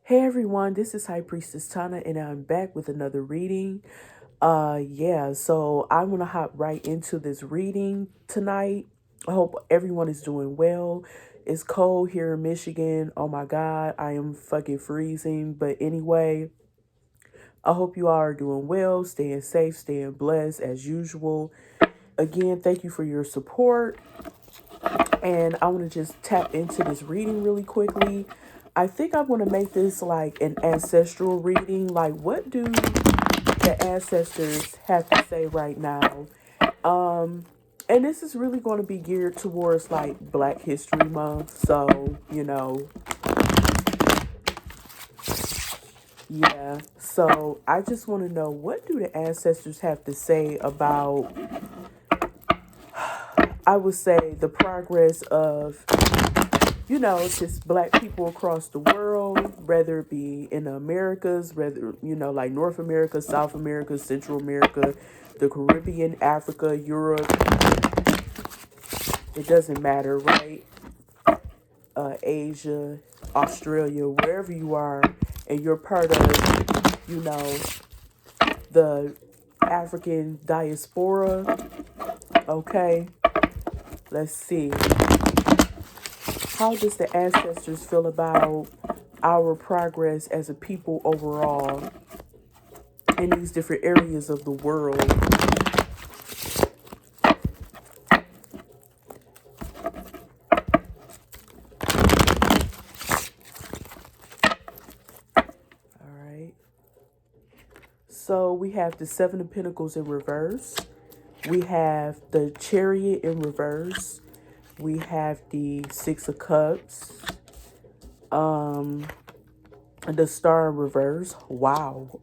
Hey everyone, this is High Priestess Tana and I'm back with another reading. So I'm gonna hop right into this reading tonight. I hope everyone is doing well. It's cold here in Michigan. Oh my god, I am fucking freezing. But anyway, I hope you all are doing well, staying safe, staying blessed as usual. Again, thank you for your support. And I want to just tap into this reading really quickly. I think I want to make this like an ancestral reading. Like, what do the ancestors have to say right now? And this is really going to be geared towards like Black History Month. So, yeah. So I just want to know, what do the ancestors have to say about, I would say, the progress of just Black people across the world, whether it be in the Americas, whether, like North America, South America, Central America, the Caribbean, Africa, Europe, it doesn't matter, right? Asia, Australia, wherever you are, and you're part of, the African diaspora, okay? Let's see. How does the ancestors feel about our progress as a people overall in these different areas of the world? All right. So we have the Seven of Pentacles in reverse. We have the Chariot in reverse. We have the Six of Cups. The Star in reverse. Wow.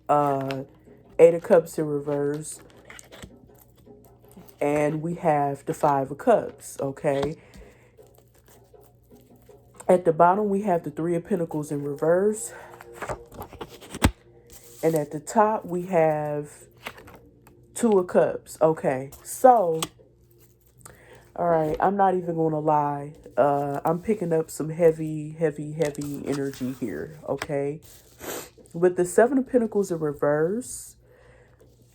Eight of Cups in reverse. And we have the Five of Cups, okay? At the bottom, we have the Three of Pentacles in reverse. And at the top, we have Two of Cups. Okay, so, all right, I'm not even going to lie. I'm picking up some heavy energy here, okay? With the Seven of Pentacles in reverse,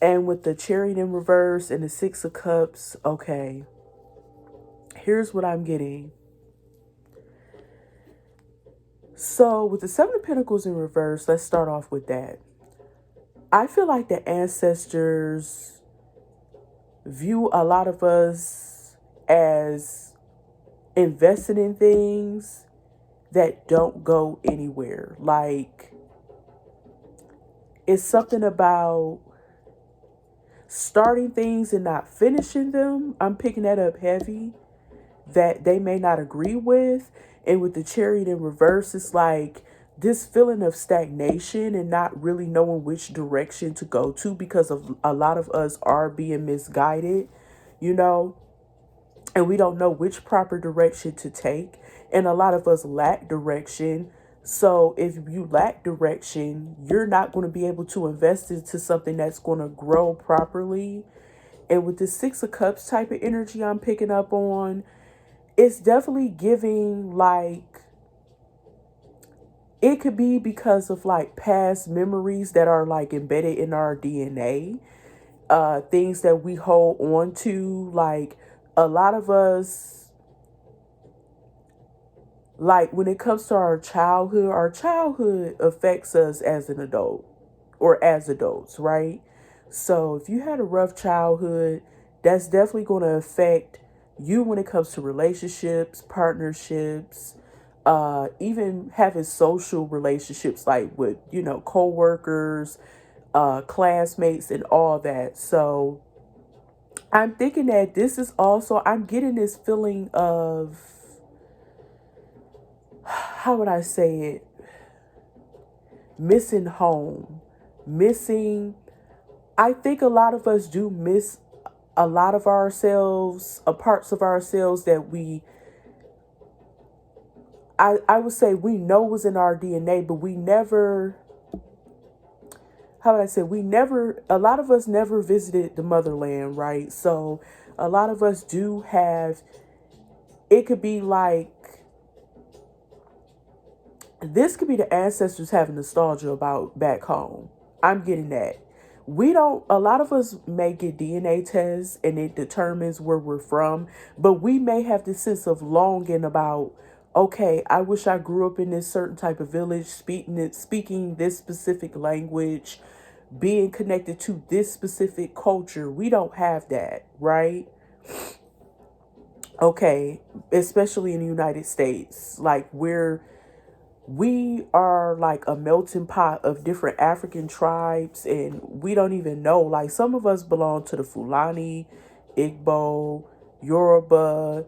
and with the Chariot in reverse and the Six of Cups, okay, here's what I'm getting. So, with the Seven of Pentacles in reverse, let's start off with that. I feel like the ancestors view a lot of us as invested in things that don't go anywhere. Like, it's something about starting things and not finishing them. I'm picking that up heavy, that they may not agree with. And with the Chariot in reverse, it's like this feeling of stagnation and not really knowing which direction to go to, because of a lot of us are being misguided, and we don't know which proper direction to take. And a lot of us lack direction. So if you lack direction, you're not going to be able to invest into something that's going to grow properly. And with the Six of Cups type of energy I'm picking up on, it's definitely giving like, it could be because of like past memories that are like embedded in our DNA, things that we hold on to. Like, a lot of us, like when it comes to our childhood affects us as an adult or as adults, right? So if you had a rough childhood, that's definitely going to affect you when it comes to relationships, partnerships, even having social relationships, like with, co-workers, classmates, and all that. So I'm thinking that this is also, I'm getting this feeling of, how would I say it? Missing home, missing. I think a lot of us do miss a lot of ourselves, parts of ourselves that I would say we know was in our DNA, but we never, how would I say, a lot of us never visited the motherland, right? So a lot of us do have, it could be like This could be the ancestors having nostalgia about back home. I'm getting that. We don't, a lot of us may get DNA tests and it determines where we're from, but we may have this sense of longing about, okay, I wish I grew up in this certain type of village, speaking this specific language, being connected to this specific culture. We don't have that, right? Okay, especially in the United States. Like we are like a melting pot of different African tribes, and we don't even know. Like, some of us belong to the Fulani, Igbo, Yoruba.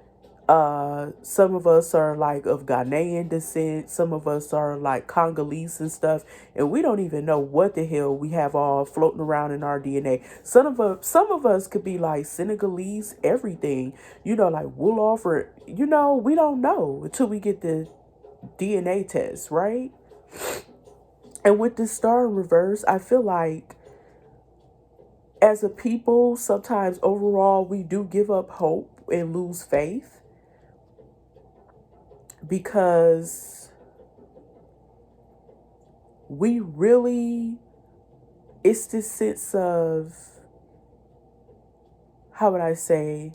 Some of us are like of Ghanaian descent. Some of us are like Congolese and stuff, and we don't even know what the hell we have all floating around in our DNA. Some of us could be like Senegalese, everything. Like Wolof, or we don't know until we get the DNA test, right? And with this star in reverse, I feel like as a people, sometimes overall we do give up hope and lose faith because we really, it's this sense of, how would I say,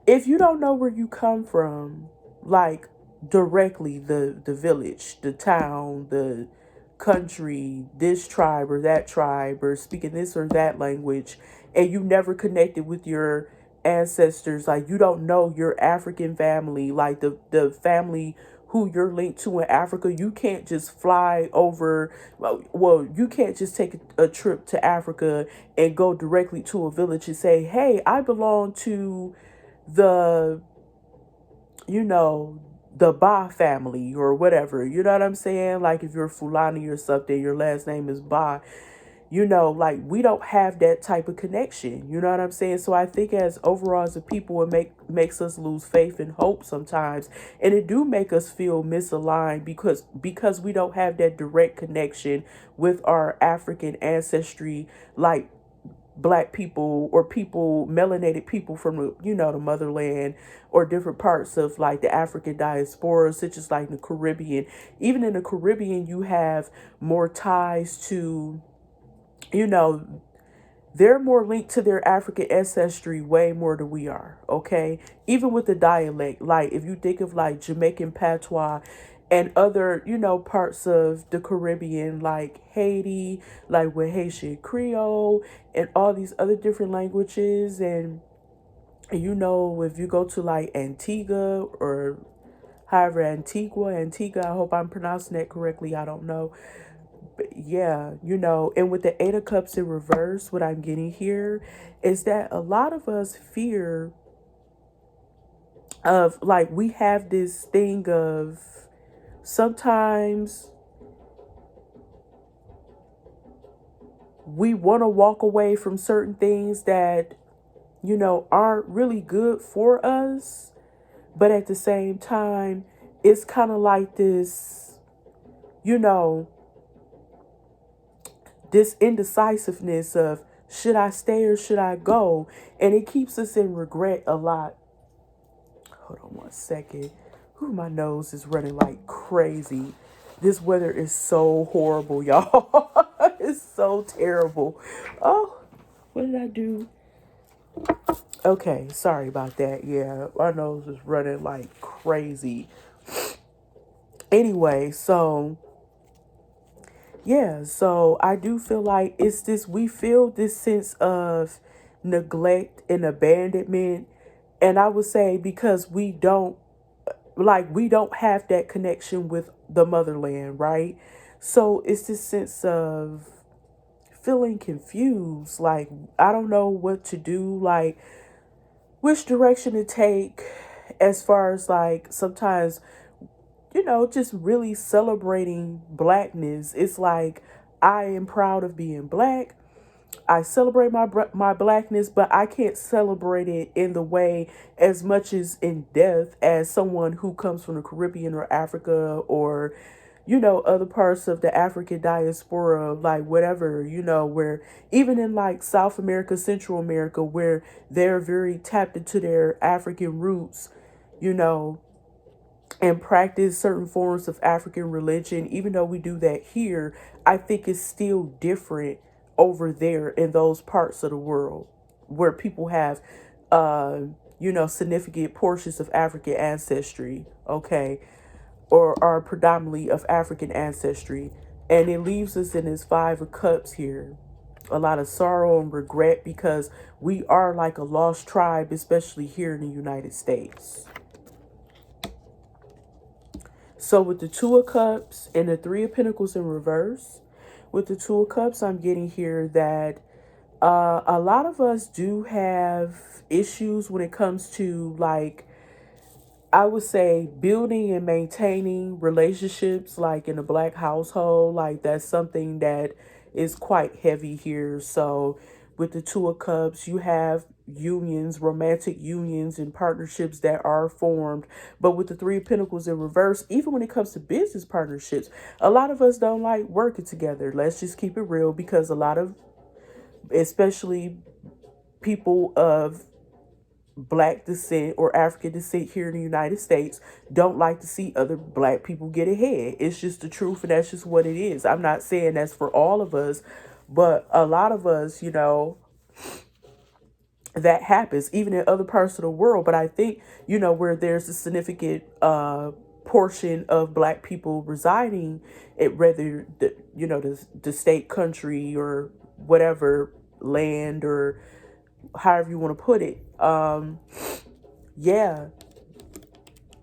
if you don't know where you come from, like directly, the village, the town, the country, this tribe or that tribe, or speaking this or that language, and you never connected with your ancestors, like you don't know your African family, like the family who you're linked to in Africa, you can't just fly over. Well, you can't just take a trip to Africa and go directly to a village and say, hey, I belong to the, you know, the Ba family or whatever. You know what I'm saying? Like, if you're Fulani or something, your last name is Ba. Like, we don't have that type of connection. You know what I'm saying? So I think as overall as a people, it makes us lose faith and hope sometimes, and it do make us feel misaligned because we don't have that direct connection with our African ancestry, like black people or people, melanated people from the motherland, or different parts of like the African diaspora, such as like the Caribbean. Even in the Caribbean, you have more ties to, you know they're more linked to their African ancestry way more than we are, okay? Even with the dialect, like if you think of like Jamaican patois and other, parts of the Caribbean, like Haiti, like with Haitian Creole and all these other different languages. And if you go to like Antigua, or however, Antigua, I hope I'm pronouncing that correctly, I don't know. Yeah, and with the Eight of Cups in reverse, what I'm getting here is that a lot of us fear of, like, we have this thing of sometimes we want to walk away from certain things that, aren't really good for us. But at the same time, it's kind of like you know, this indecisiveness of, should I stay or should I go? And it keeps us in regret a lot. Hold on one second. Ooh, my nose is running like crazy. This weather is so horrible, y'all. It's so terrible. Oh, what did I do? Okay, sorry about that. Yeah, my nose is running like crazy. Anyway, so I do feel like it's this, we feel this sense of neglect and abandonment. And I would say because we don't have that connection with the motherland, right? So it's this sense of feeling confused. Like, I don't know what to do, like which direction to take, as far as like sometimes, just really celebrating blackness. It's like, I am proud of being black. I celebrate my blackness, but I can't celebrate it in the way as much as in depth as someone who comes from the Caribbean or Africa, or other parts of the African diaspora, like whatever, where even in like South America, Central America, where they're very tapped into their African roots, you know and practice certain forms of African religion. Even though we do that here, I think it's still different over there in those parts of the world where people have, uh, significant portions of African ancestry, okay, or are predominantly of African ancestry. And it leaves us in this Five of Cups here. A lot of sorrow and regret because we are like a lost tribe, especially here in the United States. So with the Two of Cups and the Three of Pentacles in reverse, with the Two of Cups, I'm getting here that a lot of us do have issues when it comes to, like, I would say building and maintaining relationships, like in a Black household. Like, that's something that is quite heavy here. So with the Two of Cups, you have unions, romantic unions and partnerships that are formed. But with the Three of Pentacles in reverse, even when it comes to business partnerships, a lot of us don't like working together. Let's just keep it real, because a lot of, especially people of Black descent or African descent here in the United States, don't like to see other Black people get ahead. It's just the truth, and that's just what it is. I'm not saying that's for all of us, but a lot of us, that happens even in other parts of the world. But I think, where there's a significant portion of Black people residing at, rather the state, country, or whatever land, or however you want to put it, yeah,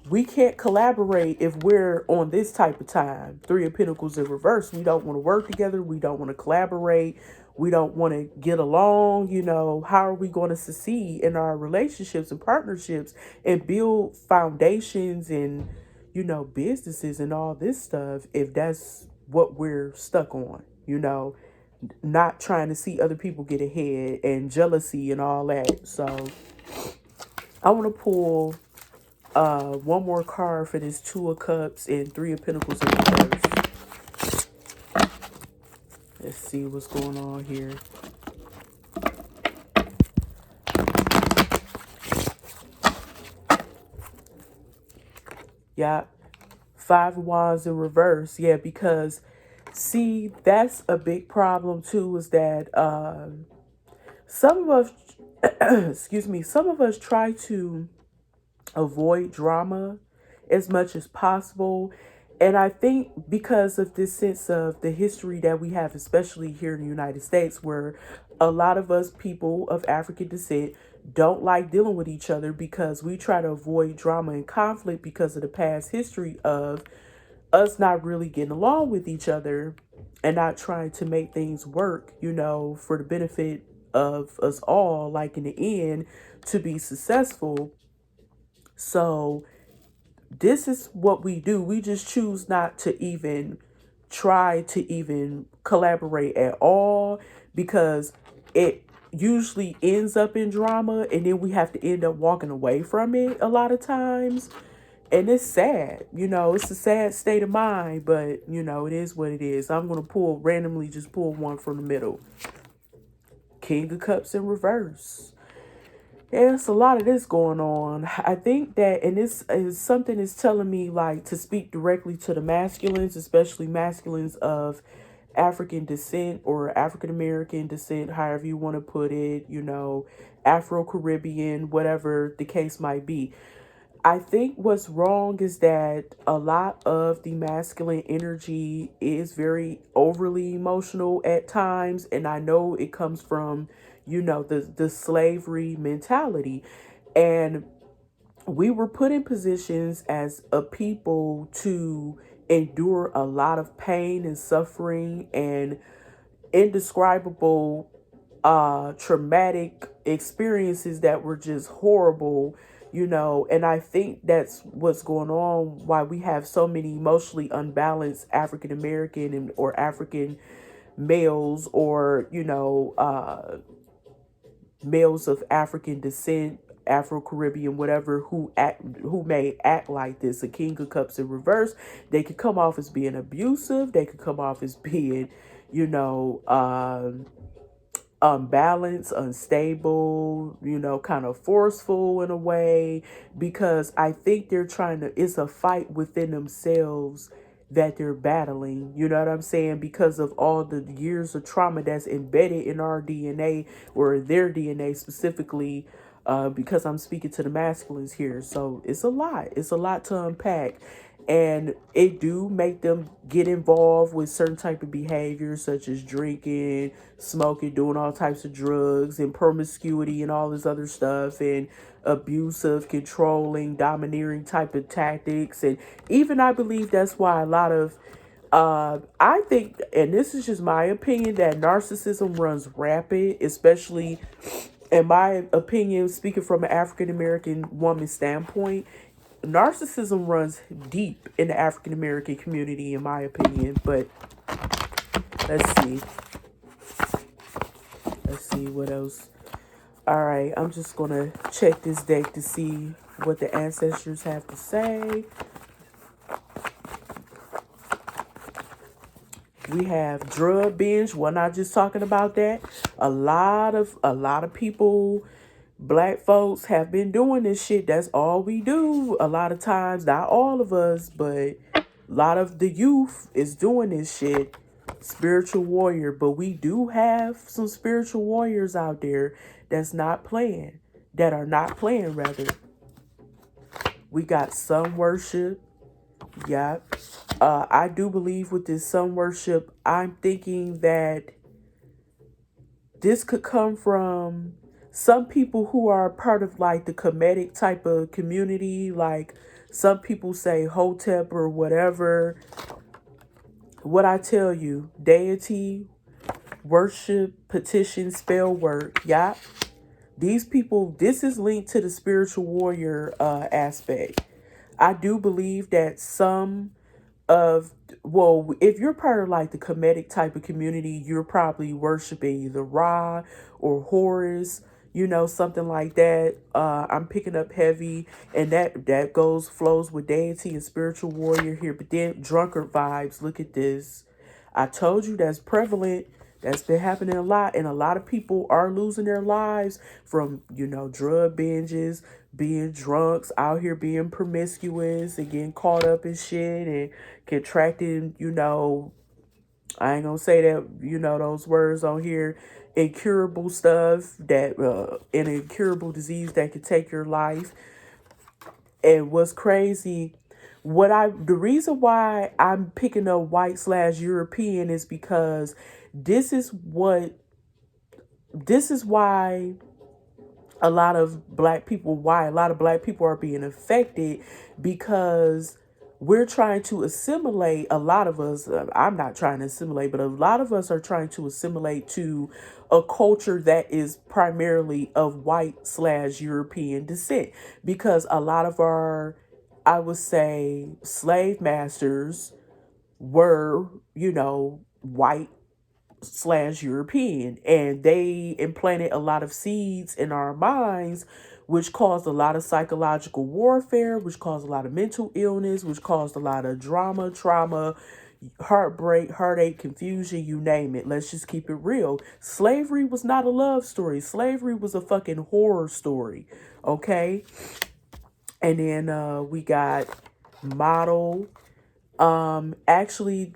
we can't collaborate if we're on this type of time. Three of Pentacles in reverse. We don't want to work together. We don't want to collaborate. We don't want to get along. How are we going to succeed in our relationships and partnerships and build foundations and, businesses and all this stuff if that's what we're stuck on, not trying to see other people get ahead and jealousy and all that. So I want to pull one more card for this Two of Cups and Three of Pentacles in reverse. Let's see what's going on here. Yeah, Five of Wands in reverse. Yeah, because see, that's a big problem too, is that some of us, excuse me, some of us try to avoid drama as much as possible. And I think because of this sense of the history that we have, especially here in the United States, where a lot of us people of African descent don't like dealing with each other because we try to avoid drama and conflict because of the past history of us not really getting along with each other and not trying to make things work, for the benefit of us all, like in the end, to be successful. So this is what we do. We just choose not to even try to even collaborate at all, because it usually ends up in drama, and then we have to end up walking away from it a lot of times. And it's sad, it's a sad state of mind, but it is what it is. I'm going to just pull one from the middle. King of Cups in reverse. Yeah, it's a lot of this going on. I think that, and this is something is telling me, like, to speak directly to the masculines, especially masculines of African descent or African American descent, however you want to put it, Afro-Caribbean, whatever the case might be. I think what's wrong is that a lot of the masculine energy is very overly emotional at times. And I know it comes from, the slavery mentality. And we were put in positions as a people to endure a lot of pain and suffering and indescribable traumatic experiences that were just horrible, and I think that's what's going on, why we have so many emotionally unbalanced African American and or African males, or males of African descent, Afro-Caribbean, whatever, who may act like this. A King of Cups in reverse, they could come off as being abusive, they could come off as being, unbalanced, unstable, kind of forceful in a way, because I think they're it's a fight within themselves that they're battling, you know what I'm saying? Because of all the years of trauma that's embedded in our DNA, or their DNA specifically, because I'm speaking to the masculines here. So it's a lot. It's a lot to unpack. And it do make them get involved with certain type of behaviors, such as drinking, smoking, doing all types of drugs, and promiscuity and all this other stuff, and abusive, controlling, domineering type of tactics. And even I believe that's why a lot of I think, and this is just my opinion, that narcissism runs rapid, especially in my opinion, speaking from an African American woman standpoint. Narcissism runs deep in the African American community, in my opinion. But let's see. Let's see what else. All right, I'm just going to check this deck to see what the ancestors have to say. We have drug binge. We're not just talking about that. A lot of people, black folks, have been doing this shit. That's all we do. A lot of times, not all of us, but a lot of the youth is doing this shit. Spiritual warrior. But we do have some spiritual warriors out there that are not playing rather. We got sun worship. Yeah. I do believe with this sun worship, I'm thinking that this could come from some people who are part of like the Kemetic type of community. Like some people say Hotep or whatever. What I tell you, deity, worship, petition, spell work. Yeah. These people, this is linked to the spiritual warrior aspect. I do believe that if you're part of like the Kemetic type of community, you're probably worshiping either Ra or Horus, something like that. I'm picking up heavy, and that flows with deity and spiritual warrior here. But then drunkard vibes, look at this. I told you that's prevalent. That's been happening a lot, and a lot of people are losing their lives from, drug binges, being drunks, out here being promiscuous and getting caught up in shit and contracting, I ain't gonna say that, those words on here, incurable stuff, that an incurable disease that could take your life. And what's crazy, the reason why I'm picking up white/European is because this is why a lot of black people are being affected, because we're trying to assimilate. A lot of us, I'm not trying to assimilate, but a lot of us are trying to assimilate to a culture that is primarily of white/European descent, because a lot of our, I would say, slave masters were, white/European, and they implanted a lot of seeds in our minds, which caused a lot of psychological warfare, which caused a lot of mental illness, which caused a lot of drama, trauma, heartbreak, heartache, confusion, you name it. Let's just keep it real. Slavery was not a love story. Slavery was a fucking horror story. Okay. And then we got model. Actually,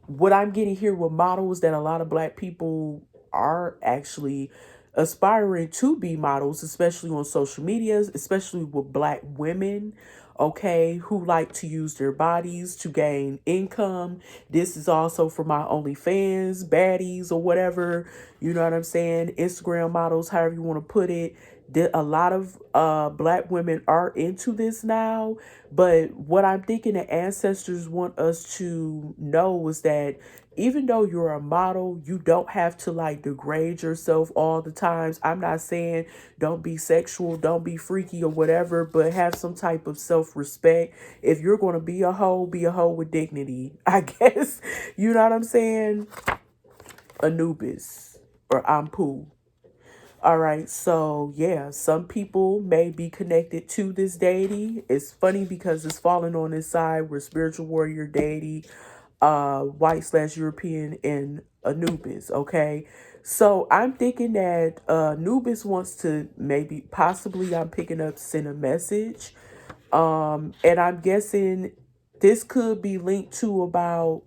what I'm getting here with models, that a lot of black people are actually aspiring to be models, especially on social media, especially with black women, okay, who like to use their bodies to gain income. This is also for my OnlyFans, baddies, or whatever, you know what I'm saying? Instagram models, however you want to put it. A lot of black women are into this now, but what I'm thinking the ancestors want us to know is that even though you're a model, you don't have to like degrade yourself all the times. I'm not saying don't be sexual, don't be freaky or whatever, but have some type of self-respect. If you're going to be a hoe with dignity, I guess. You know what I'm saying? Anubis or Ampu. All right, so yeah, some people may be connected to this deity. It's funny because it's falling on this side where spiritual warrior deity. white/European and Anubis. Okay, so I'm thinking that Anubis wants to possibly I'm picking up send a message, and I'm guessing this could be linked to about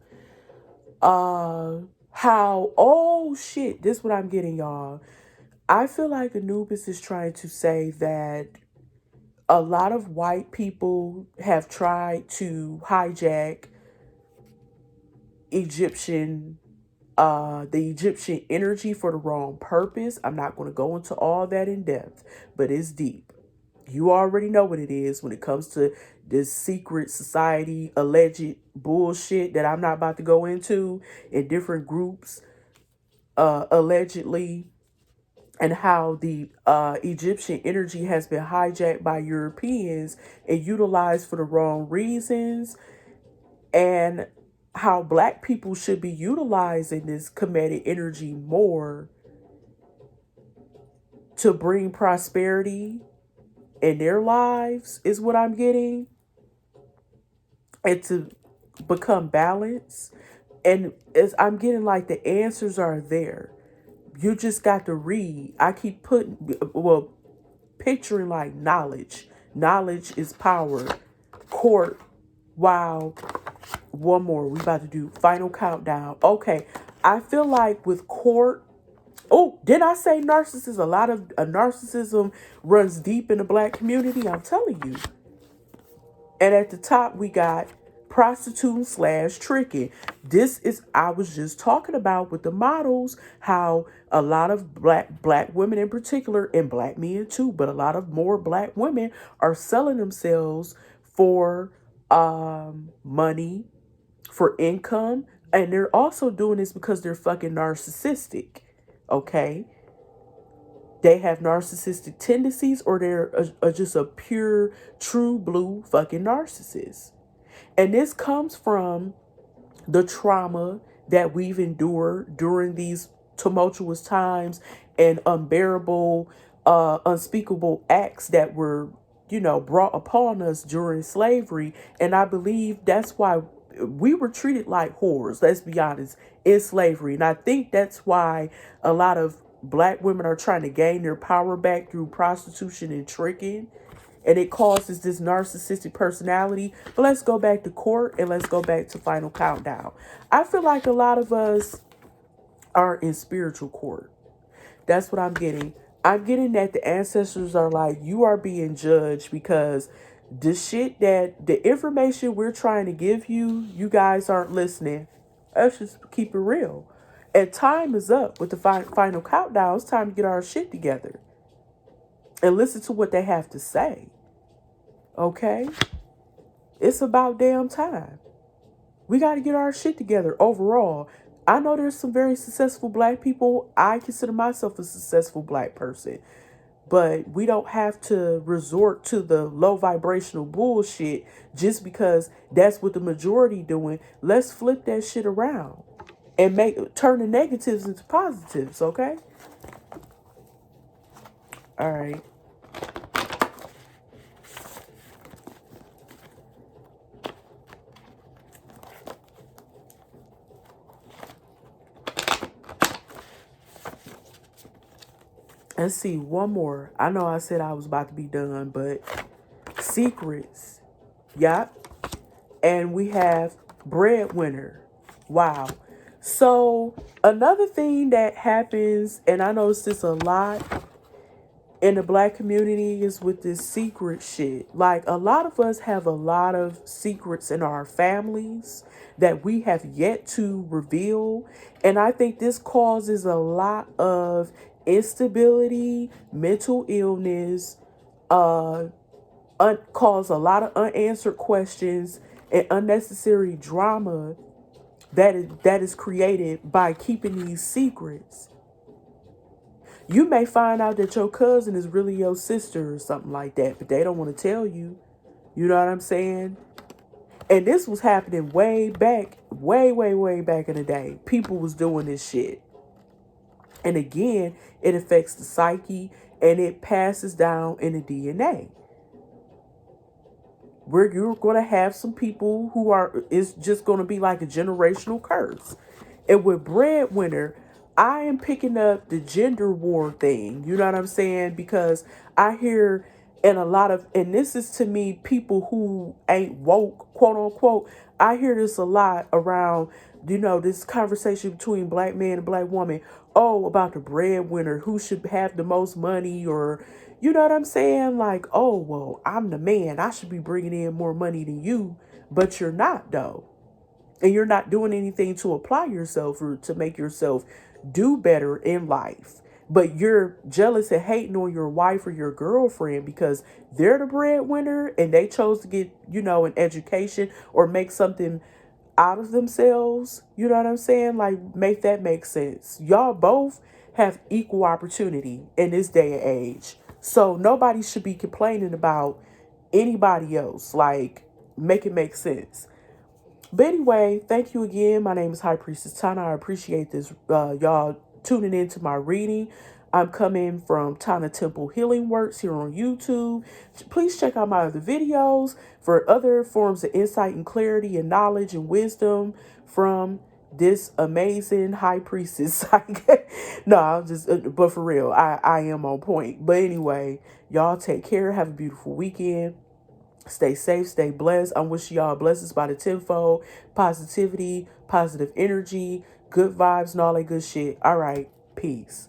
how, oh shit, this what I'm getting, y'all. I feel like Anubis is trying to say that a lot of white people have tried to hijack Egyptian the Egyptian energy for the wrong purpose. I'm not going to go into all that in depth, but it's deep. You already know what it is when it comes to this secret society alleged bullshit that I'm not about to go into in different groups, allegedly, and how the Egyptian energy has been hijacked by Europeans and utilized for the wrong reasons, and how black people should be utilizing this comedic energy more to bring prosperity in their lives, is what I'm getting, and to become balanced. And as I'm getting, like, the answers are there. You just got to read. I keep picturing like knowledge. Knowledge is power. Court. Wow. One more. We about to do final countdown. Okay. I feel like with court. Oh, did I say narcissism? A lot of narcissism runs deep in the black community. I'm telling you. And at the top, we got prostitute/tricking. This is, I was just talking about with the models, how a lot of black women in particular, and black men too, but a lot of more black women are selling themselves for money, for income, and they're also doing this because they're fucking narcissistic. Okay, they have narcissistic tendencies, or they're just a pure, true blue fucking narcissist. And this comes from the trauma that we've endured during these tumultuous times and unbearable, unspeakable acts that were, brought upon us during slavery. And I believe that's why we were treated like whores, let's be honest, in slavery. And I think that's why a lot of black women are trying to gain their power back through prostitution and tricking. And it causes this narcissistic personality. But let's go back to court and let's go back to final countdown. I feel like a lot of us are in spiritual court. That's what I'm getting. I'm getting that the ancestors are like, you are being judged because the information we're trying to give you, you guys aren't listening. Let's just keep it real. And time is up with the final countdown. It's time to get our shit together and listen to what they have to say. Okay? It's about damn time. We got to get our shit together overall. I know there's some very successful black people. I consider myself a successful black person. But we don't have to resort to the low vibrational bullshit just because that's what the majority doing. Let's flip that shit around and turn the negatives into positives, okay? All right. Let's see, one more. I know I said I was about to be done, but secrets. Yup. And we have breadwinner. Wow. So another thing that happens, and I notice this a lot in the black community, is with this secret shit. Like, a lot of us have a lot of secrets in our families that we have yet to reveal. And I think this causes a lot of instability, mental illness, cause a lot of unanswered questions and unnecessary drama that is created by keeping these secrets. You may find out that your cousin is really your sister or something like that, but they don't want to tell you. You know what I'm saying? And this was happening way back, way back in the day. People was doing this shit. And again, it affects the psyche and it passes down in the DNA. where you're going to have some people who it's just going to be like a generational curse. And with breadwinner, I am picking up the gender war thing. You know what I'm saying? Because I hear, and this is to me, people who ain't woke, quote unquote, I hear this a lot around, this conversation between black man and black woman. Oh, about the breadwinner, who should have the most money, or, you know what I'm saying? Like, oh, well, I'm the man. I should be bringing in more money than you, but you're not, though. And you're not doing anything to apply yourself or to make yourself do better in life. But you're jealous and hating on your wife or your girlfriend because they're the breadwinner and they chose to get, an education or make something out of themselves. You know what I'm saying? Like, make that make sense. Y'all both have equal opportunity in this day and age. So nobody should be complaining about anybody else. Like, make it make sense. But anyway, thank you again. My name is High Priestess Tana. I appreciate this, y'all tuning into my reading. I'm coming from Tana Temple Healing Works here on YouTube. Please check out my other videos for other forms of insight and clarity and knowledge and wisdom from this amazing high priestess. No, I'm just, but for real, I am on point. But anyway, y'all take care. Have a beautiful weekend. Stay safe, stay blessed. I'm wishing y'all blessings by the tenfold, positivity, positive energy, good vibes, and all that good shit. All right, peace.